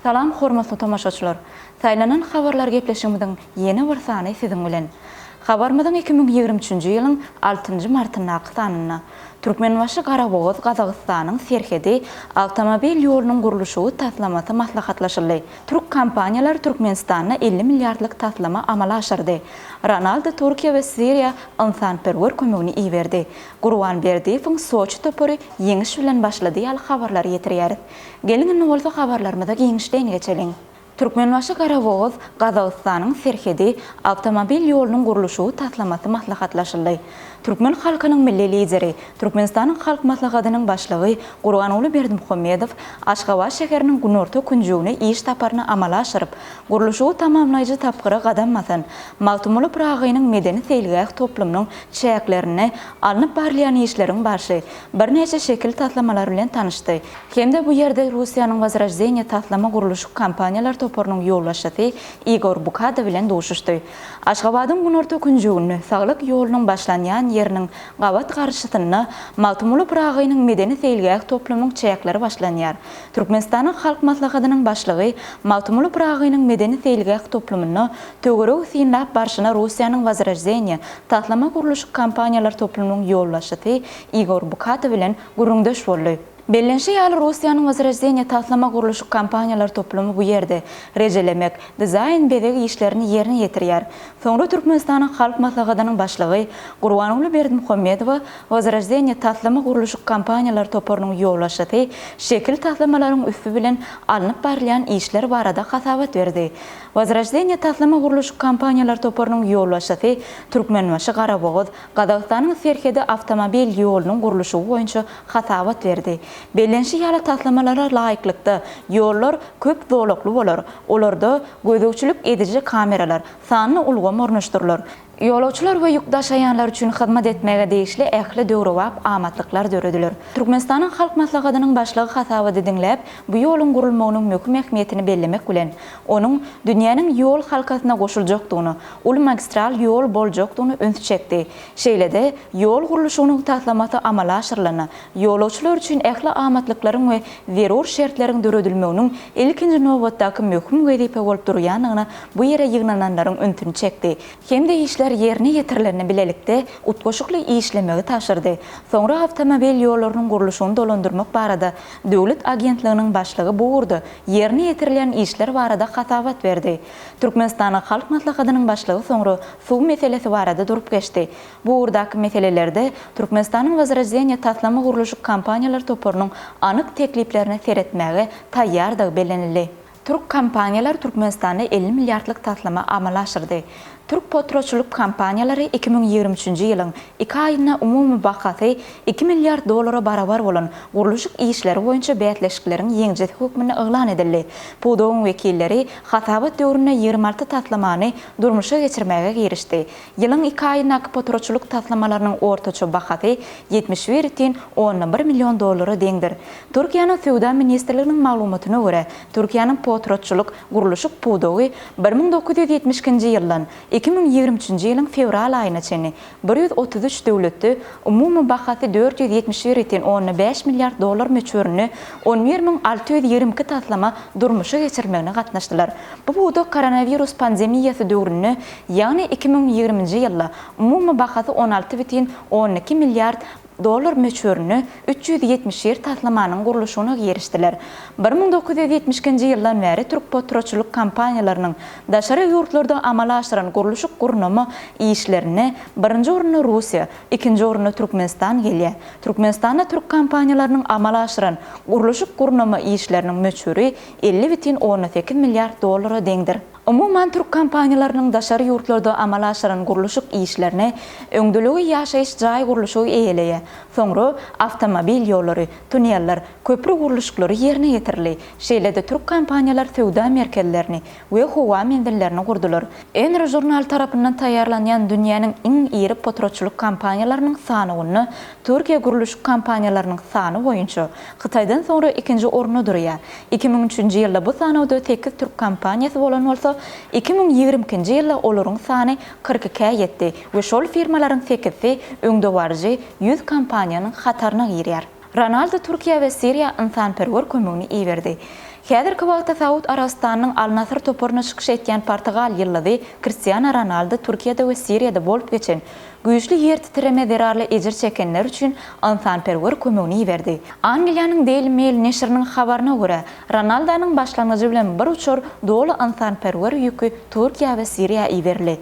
Salam hormatly tamaşaçylar. Taýlanan habarlar gepleşigimiň ýeni bir sany siziň bilen. Habarymyň 2023-nji ýylyň 6-njy martyna aqtanyna Türkmenbaşy Garabağız Gazagystanyň serhedi awtomobil ýolunyň gurulşy taslamasy maslahatlaşyldy. Türk kompaniýalar Türkmenistana 50 milliardlyk taslama amala aşyrdy. Ronaldo Türkiýe we Siriýa insanperwer kömegini iýerdi. Gurban Berdiýewiň Soçi topory ýeňiş bilen başlady ýaly habarlar ýetirýär. Gelin indi bolsa habarlarymyza giňişden geçelim. Türkmenbaşy Garabağız Gazagystanyň serhedi awtomobil ýolunyň gurulşy taslamasy maslahatlaşyldy. Türkmen halkynyň milli lideri, Türkmenistanyň halk maslahatynyň başlygy Gurbanuly Berdimuhammedow Aşgabat şäheriniň günorta künjügine iş taparyny amala aşyryp, gurulşy tamamlaýjy tapgyra gadammasyn, Maltumly Pragynyň medeni seýilgäk toplumynyň çäklerine alınıp barlayan işleriň başı bir neçe şekil taslamalar bilen tanışdy. Hemde bu ýerde Russiýanyň Возрождение taslama gurulşy kompaniýalar toporunyň ýollaşysy Igor Bukada bilen duşuşdy. Aşgabatyň günorta künjügine saglyk ýolunyň başlanýan yeriniň gabat garşysyna Maltumly Pragynyň medeni seýilgäk toplumynyň çäkleri başlanýar. Türkmenistanyň halk maslahatynyň başlygy Maltumly Pragynyň medeni seýilgäk toplumyny tögere synlap barşyna Russiýanyň Возрождение taslama gurulşy kompaniýalar toplumynyň ýollaşysy Igor Bukada bilen guruldaş boldy. Bellenşi ýaly Russiýanyň Возрождение taslama gurulşy kompaniýalar toplumy bu ýerde rejelemek, dizayn bedegi işlerini ýerine ýetirýär. Soňra Türkmenistanyň halk maslahatynyň başlygy Gurbanuly Berdimuhammedow Возрождение taslama gurulşy kompaniýalar toporunyň ýollaşysy şekil taslamalaryň üstü bilen alınıp barlayan işler barada hasabat berdi. Возрождение taslama gurulşy kompaniýalar toporunyň ýollaşysy Türkmenbaşy Garabağız Gazagystanyň serhedi awtomobil ýolunyň gurulşy boýunça hasabat berdi. Bellenşi ýaly taslamalara laýyklykda ýollar köp dolukly bolar. Olarda gözegçilik ediji kameralar sanyny ulgam ornaşdyrlar. Ýolagçylar we ýük daşaýanlar üçin hyzmat etmege değişli ähli döwrewap amatlyklar dörediler. Türkmenistanyň halk maslahatynyň başlygy hasabat edinläp, bu ýoluň gurulmagynyň möhüm ähmiýetini bellemek bilen, onuň dünýäniň ýol halkasyna goşuljakdygyny, ul magistral ýol boljakdygyny öňe çekdi. Şeýlede ýol gurulşynyň taslamasy amala aşyrylany, ýolagçylar üçin ähli amatlyklaryň we zerur şertleriň döredilmeginiň ilkinji nowbatdaky möhüm gezipe bolup durýanyny bu ýere ýygnananlaryň öňe çekdi. Hemde işler yerine yetirilerini bilelikde utgoşukly işlemegi taşyrdy. Soňra awtomobil ýollarynyň gurulşyny dolandyrmak barada döwlet agentliginiň başlygy bu urdy. Yerine yetirilen işler barada hasabat berdi. Türkmenistanyň halk maslahatynyň başlygy soňra suw meselesi barada durup geçdi. Bu urdaky meselelerde Türkmenistanyň Возрождение taslama gurulşy kompaniýalar toporunyň anyk tekliplerini seretmäge taýýardygy bellenildi. Türk kompaniýalar Türkmenistana 50 milliardlyk taslama amala aşyrdy. Türk petroçuluk kompaniýalary 2023-nji ýylyň 2 aýyna umumy bahasy 2 milliard dolara barabar bolan gurulşyk işleri boýunça bätleşikleriň ýeňjesi hökmüne eglan edildi. Pudowyň wekilleri hasabat döwrüne 26 taslamany durmuşa geçirmäge girişdi. Ýylyň 2 aýyna petroçuluk taslamalarynyň ortaça bahasy 71,11 milyon dolara deňdir. Türkiýanyň Sowda ministrliginiň maglumatyna görä, Türkiýanyň petroçuluk gurulşyk pudowy 1970-nji ýyldan 2023-nji ýylyň fevral aýyna çenli 133 döwletde umumy bahasy 471,15 milliard dolar möçürini 11.622 taslama durmuşa geçirmegine gatnaşdylar. Bu buda koronavirus pandemiýasy döwründe, ýagny 2020-nji ýylda umumy bahasy 16,12 milliard dolar möçürini 370 taslamanyň gurulşyna girişdiler. 1970-nji ýyldan bäri Türk petroçuluk kompaniýalarynyň daşary ýurtlarda amala aşyran gurulşyk gurnama işlerine birinji orunny Russiýa, ikinji orunny Türkmenistan gelýär. Türkmenistanda Türk kompaniýalarynyň amala aşyran gurulşyk gurnama işleriniň möçüri 50,18 milliard dolara deňdir. Umuman Türk kompaniýalarynyň daşary ýurtlarda amala aşyran gurulşyk işlerine öňdüligi ýaşaýyş jaý gurulşy eýeleýär. Soňra awtomobil ýollary, tuneller, köprü gurulşyklary ýerine ýetirildi. Şeýlede Türk kompaniýalar sowda merkezlerini we howa mendillerini gurdular. Enri jurnal tarapyndan taýýarlanýan dünýäniň iň iri petroçuluk kompaniýalarynyň sanyny Türkiýe gurulşyk kompaniýalarynyň sany boýunça Hytaýdan soňra ikinji orunda durýar. 2003-nji ýylda bu sanawda 8 Türk kompaniýasy bolan bolsa, 2022-nji ýylda olaryň sany 42-kä ýetdi we şol firmalaryň 8-i öňde barjy 100 kompaniýanyň hataryna girýär. Ronaldo Türkiýe we Siriýa insanperwer kömegini iýerdi. Häzirki wagtda Saud Arabistanynyň Al-Nassr topuryna çykyş etýän Portugal ýylady Cristiano Ronaldo Türkiýede we Siriýede bolup geçen güýçli ýer titreme zerarly ejir çekenler üçin insanperwer kömegini berdi. Angliýanyň Daily Mail neşriniň habaryna görä, Ronaldo'nyň başlangyjy bilen bir uçur dolu insanperwer ýükü Türkiýe we Siriýa iberli.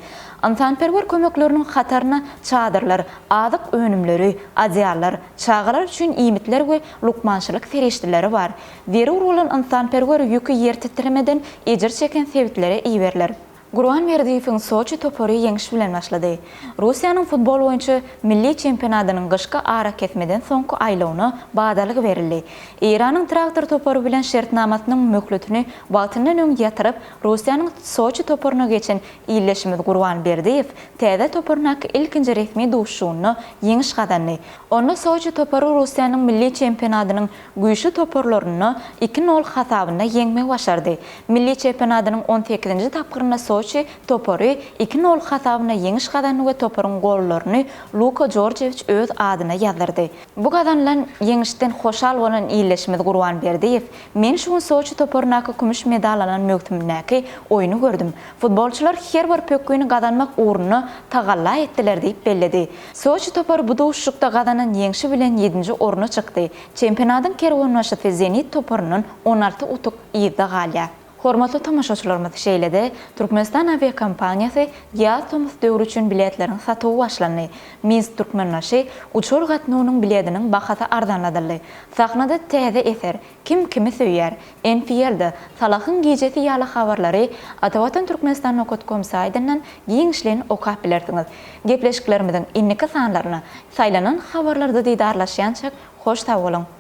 Insanperwer kömekleriniň hatarına çadırlar, adyk önümleri, adyalar, çağalar üçin iýmitler we lukmançylyk ferişdileri bar. Deri urulan insanperwer ýükü ýer titremeden ejir çeken sebitleri iberler. Gurban Berdiýewiň Soçi topory ýeňiş bilen başlady. Russiýanyň futbol boýunça milli çempionatynyň gyşky ara kesmeden soňky aýlagyna badalyk berildi. Iranyň traktor topory bilen şertnamasynyň möhletini wagtyndan öň ýatyryp, Russiýanyň Soçi toporyna geçen ýylleşmez Gurban Berdiýew täze toporynak ilkinji resmi duşuny ýeňiş gadandy. Onu Soçi topory Russiýanyň milli çempionatynyň güýçli toporlaryny 2-0 hasabyna ýeňmek başardy. Milli çempionatynyň 18-nji tapgyryna Soçi topory 2-0 hasabyna ýeňiş gadandy we toporyň gollaryny Luka Georgievich öz adyna ýazdyrdy. Bu gadanlan ýeňişden hoşal bolan ýylleşmez Gurban Berdiýew, men şu Soçi toporynaky kümüş medal alan möhkümnäki oýuny gördüm. Futbolçular her bir pöküni gadanmak uğruna tagalla etdiler diýip belledi. Soçi topory bu duşukda gadanan ýeňişi bilen 7-nji oruna çykdy. Çempionatyň kerwonbaşy Zenit toporynyň 16 utuk ýyzda galýa. Hormatly tamaşaçylarymyz şeýlede Türkmenistan aviakompaniyasy ýaz tömüs döwrü üçin biletlerini satyp başlandy. Minsk Türkmenbaşy uçur gatnawynyň biletiniň bahasy arzanladyldy. Sahnada täze eser, kim kimi söýýär, NPL'de Salahyň gejesi ýaly habarlary Atawatan Türkmenistan.com saýtyndan ýeňişlen okap bilersiňiz. Gepleşiklerimiziň inniki sanlaryny saýlanan habarlarda diýdarlaşýança hoş sag bolun.